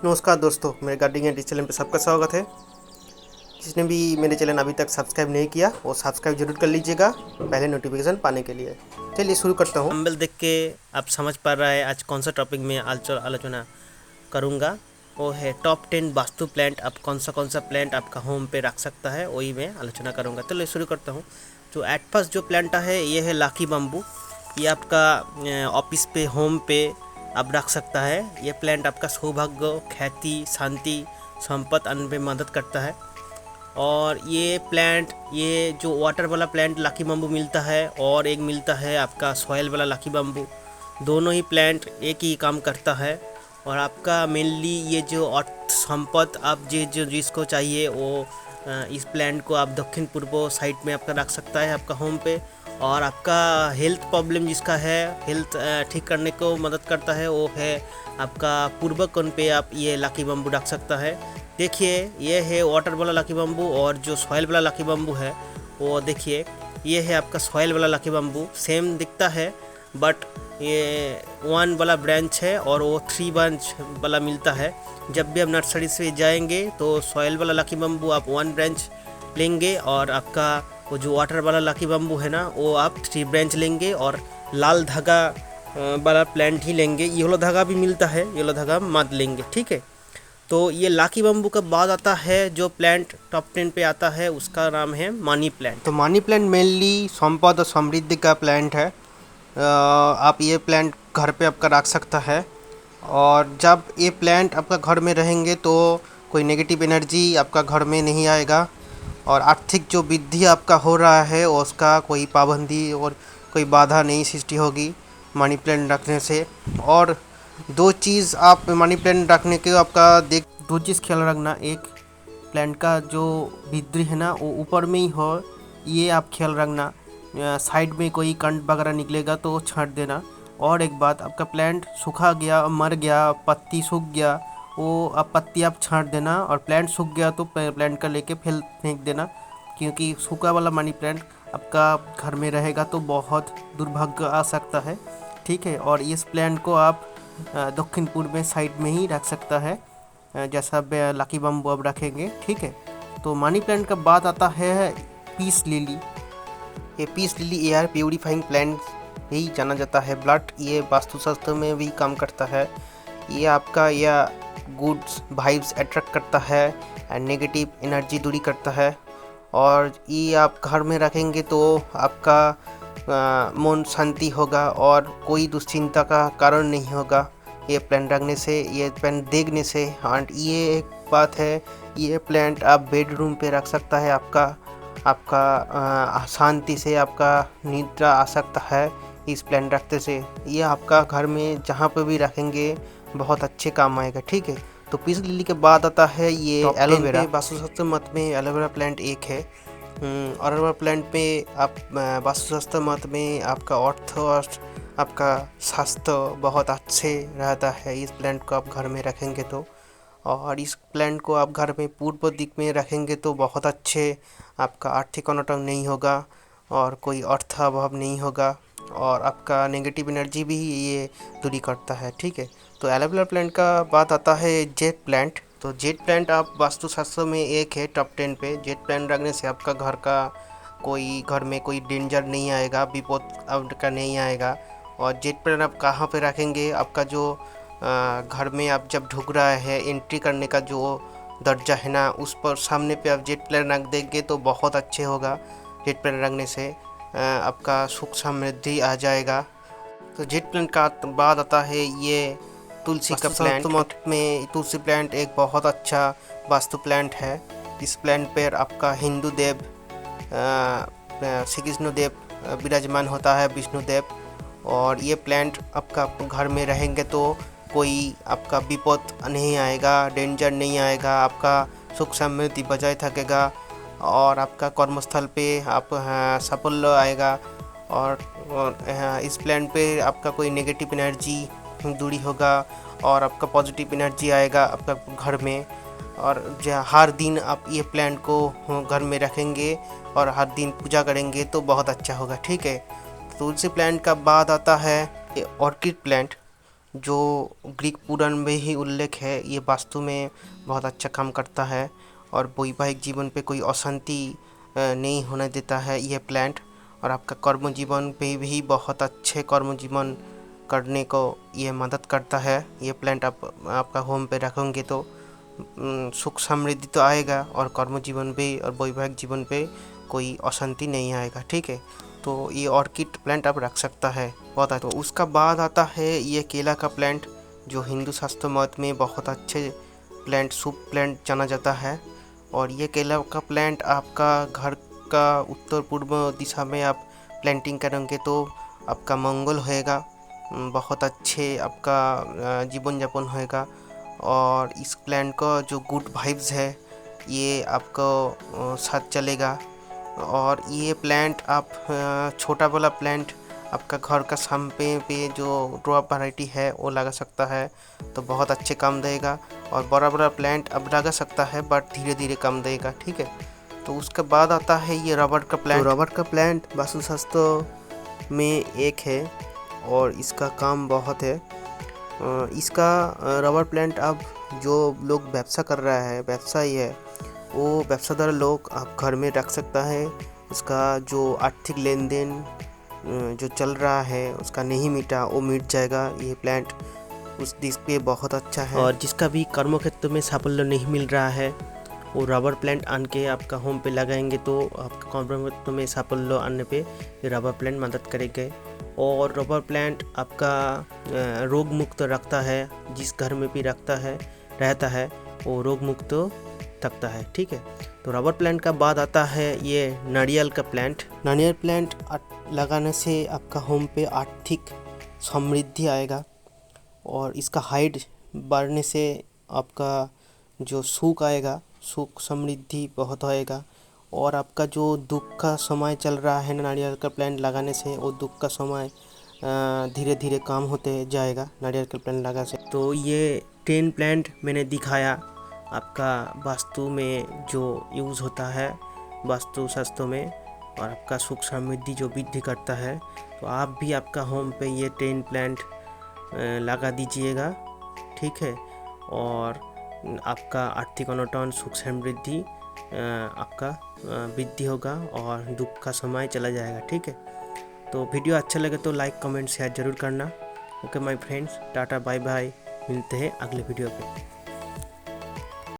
नमस्कार दोस्तों, मेरे गार्डनिंग एंड चैनल पे सबका स्वागत है। जिसने भी मेरे चैनल अभी तक सब्सक्राइब नहीं किया वो सब्सक्राइब जरूर कर लीजिएगा पहले नोटिफिकेशन पाने के लिए। चलिए शुरू करता हूँ। थंबनेल देख के आप समझ पा रहा है आज कौन सा टॉपिक में आलोचना करूँगा। वो है टॉप 10 वास्तु प्लांट। आप कौन सा प्लांट आपका होम पे रख सकता है वही मैं आलोचना करूँगा। चलिए शुरू करता हूँ। जो एट फर्स्ट जो प्लांट है ये है लाकी बम्बू। ये आपका ऑफिस पे होम पे आप रख सकता है। ये प्लांट आपका सौभाग्य, ख्याति, शांति, संपत्ति आने में मदद करता है। और ये जो वाटर वाला प्लांट लाकी बम्बू मिलता है और एक मिलता है आपका सॉयल वाला लाकी बम्बू। दोनों ही प्लांट एक ही काम करता है। और आपका मेनली ये जो अर्थ संपत्ति आप जो जिसको चाहिए वो इस प्लांट को आप दक्षिण पूर्व साइड में आपका रख सकता है आपका होम पे। और आपका हेल्थ प्रॉब्लम जिसका है हेल्थ ठीक करने को मदद करता है वो है आपका पूर्व कोण पे आप ये लाकी बम्बू रख सकता है। देखिए ये है वाटर वाला लाकी बम्बू और जो सॉइल वाला लाकी बम्बू है वो देखिए ये है आपका सॉइल वाला लाकी बम्बू। सेम दिखता है बट ये 1 वाला ब्रांच है और वो 3 ब्रांच वाला मिलता है। जब भी आप नर्सरी से जाएंगे तो सॉइल वाला लाकी बम्बू आप 1 ब्रांच लेंगे और आपका वो जो वाटर वाला लाकी बम्बू है ना वो आप 3 ब्रांच लेंगे और लाल धागा वाला प्लांट ही लेंगे। येलो धागा भी मिलता है, येलो धागा मत लेंगे, ठीक है। तो ये लाकी बम्बू का बाद आता है जो प्लांट टॉप 10 पे आता है उसका नाम है मनी प्लांट। तो मनी प्लांट मेनली संपद और समृद्धि का प्लांट है। आप ये प्लांट घर पे आपका रख सकता है। और जब ये प्लांट आपका घर में रहेंगे तो कोई नेगेटिव एनर्जी आपका घर में नहीं आएगा। और आर्थिक जो वृद्धि आपका हो रहा है उसका कोई पाबंदी और कोई बाधा नहीं सृष्टि होगी मनी प्लांट रखने से। और 2 चीज़ आप मनी प्लांट रखने के आपका 2 चीज़ ख्याल रखना। एक प्लांट का जो वृद्धि है ना वो ऊपर में ही हो, ये आप ख्याल रखना। साइड में कोई कंट वगैरह निकलेगा तो छांट देना। और एक बात, आपका प्लांट सूखा गया, मर गया, पत्ती सूख गया, वो आप पत्ती आप छांट देना। और प्लांट सूख गया तो प्लांट का लेके फेंक देना, क्योंकि सूखा वाला मनी प्लांट आपका घर में रहेगा तो बहुत दुर्भाग्य आ सकता है, ठीक है। और इस प्लांट को आप दक्षिण पूर्व में साइड में ही रख सकता है जैसा लाकी बम्बू अब रखेंगे, ठीक है। तो मनी प्लांट का बाद आता है पीस लिली। ये peace lily air purifying plant यही जाना जाता है। ब्लड ये वास्तुशास्त्र में भी काम करता है। ये आपका यह गुड्स वाइब्स अट्रैक्ट करता है एंड नेगेटिव एनर्जी दूरी करता है। और ये आप घर में रखेंगे तो आपका मन शांति होगा और कोई दुश्चिंता का कारण नहीं होगा ये प्लांट रखने से, ये प्लांट देखने से। एंड ये एक बात है, ये प्लांट आप बेडरूम पे रख सकता है। आपका शांति से आपका निद्रा आ सकता है इस प्लांट रखते से। ये आपका घर में जहाँ पे भी रखेंगे बहुत अच्छे काम आएगा, ठीक है। तो पीस लिली के बाद आता है ये एलोवेरा। वास्तुशास्त्र मत में एलोवेरा प्लांट एक है। और एलोवेरा प्लांट पे आप वास्तुशास्त्र मत में आपका अर्थ और आपका स्वास्थ्य बहुत अच्छे रहता है इस प्लांट को आप घर में रखेंगे तो। और इस प्लांट को आप घर में पूर्व दिक में रखेंगे तो बहुत अच्छे आपका आर्थिक अनटन नहीं होगा और कोई अर्थ अभाव नहीं होगा और आपका नेगेटिव एनर्जी भी ये दूरी करता है, ठीक है। तो एलोवेरा प्लांट का बात आता है जेट प्लांट। तो जेट प्लांट आप वास्तुशास्त्र में एक है टॉप 10 पे। जेट प्लांट रखने से आपका घर में कोई डेंजर नहीं आएगा, विपद आपका नहीं आएगा। और जेट प्लांट आप कहाँ पे रखेंगे, आपका जो घर में आप जब ढुक रहा है एंट्री करने का जो दरजा है ना उस पर सामने पे आप जेट प्लांट रख देंगे तो बहुत अच्छे होगा। जेट प्लांट रखने से आपका सुख समृद्धि आ जाएगा। तो जेट प्लांट का बाद आता है ये तुलसी का प्लांट। मत में तुलसी प्लांट एक बहुत अच्छा वास्तु प्लांट है। इस प्लांट पर आपका हिंदू देव श्री कृष्ण देव विराजमान होता है, विष्णु देव। और ये प्लांट आपका घर में रहेंगे तो कोई आपका विपद नहीं आएगा, डेंजर नहीं आएगा, आपका सुख समृद्धि बजाय थकेगा और आपका कर्मस्थल पे आप सफल आएगा। और इस प्लांट पे आपका कोई नेगेटिव एनर्जी दूरी होगा और आपका पॉजिटिव एनर्जी आएगा आपका घर में। और हर दिन आप ये प्लांट को घर में रखेंगे और हर दिन पूजा करेंगे तो बहुत अच्छा होगा, ठीक है। तुलसी प्लांट का बाद आता है ऑर्किड प्लांट। जो ग्रीक पुराण में ही उल्लेख है, ये वास्तु में बहुत अच्छा काम करता है और वैवाहिक जीवन पे कोई अशांति नहीं होने देता है ये प्लांट। और आपका कर्म जीवन पे भी बहुत अच्छे कर्म जीवन करने को ये मदद करता है। ये प्लांट आप आपका होम पे रखेंगे तो सुख समृद्धि तो आएगा और कर्म जीवन पे और वैवाहिक जीवन पे कोई अशांति नहीं आएगा। ठीक है, तो ये ऑर्किड प्लांट आप रख सकता है बहुत अच्छा। तो उसका बाद आता है ये केला का प्लांट, जो हिंदू शास्त्र मत में बहुत अच्छे प्लांट शुभ प्लांट जाना जाता है। और ये केला का प्लांट आपका घर का उत्तर पूर्व दिशा में आप प्लांटिंग करेंगे तो आपका मंगल होएगा, बहुत अच्छे आपका जीवन यापन होएगा। और इस प्लांट का जो गुड वाइब्स है ये आपको साथ चलेगा। और ये प्लांट आप छोटा वाला प्लांट आपका घर का सामने पे जो ड्रॉप वैरायटी है वो लगा सकता है तो बहुत अच्छे काम देगा। और बड़ा बड़ा प्लांट अब लगा सकता है बट धीरे धीरे काम देगा। ठीक है, तो उसके बाद आता है ये रबर का प्लांट। तो रबर का प्लांट वास्तुशास्त्र में एक है और इसका काम बहुत है। इसका रबर प्लांट अब जो लोग व्यवसा कर रहा है, व्यवसायी है, वो व्यवसादार लोग आप घर में रख सकता है। इसका जो आर्थिक लेन देन जो चल रहा है उसका नहीं मिटा वो मिट जाएगा। ये प्लांट उस दिश पे बहुत अच्छा है। और जिसका भी कर्म क्षेत्र में साफल्य नहीं मिल रहा है वो रबर प्लांट आन के आपका होम पे लगाएंगे तो आपका कर्म क्षेत्र में साफल्य आने पे ये रबर प्लांट मदद करेंगे। और रबर प्लांट आपका रोग मुक्त रखता है, जिस घर में भी रहता है वो रोग मुक्त रखता है। ठीक है, तो रबर प्लांट का बाद आता है ये नारियल का प्लांट। नारियल प्लांट लगाने से आपका होम पे आर्थिक समृद्धि आएगा और इसका हाइट बढ़ने से आपका जो सुख आएगा, सुख समृद्धि बहुत होएगा। और आपका जो दुख का समय चल रहा है नारियल का प्लांट लगाने से, वो दुख का समय धीरे धीरे कम होते जाएगा नारियल का प्लांट लगा से। तो ये 10 प्लांट मैंने दिखाया आपका वास्तु में जो यूज़ होता है वास्तु शास्त्र में, और आपका सुख समृद्धि जो वृद्धि करता है। तो आप भी आपका होम पे ये 10 प्लांट लगा दीजिएगा। ठीक है, और आपका आर्थिक अनटन सुख समृद्धि आपका वृद्धि होगा और दुख का समय चला जाएगा। ठीक है, तो वीडियो अच्छा लगे तो लाइक कमेंट शेयर ज़रूर करना। Okay my friends, tata bye bye, मिलते हैं अगले वीडियो पे।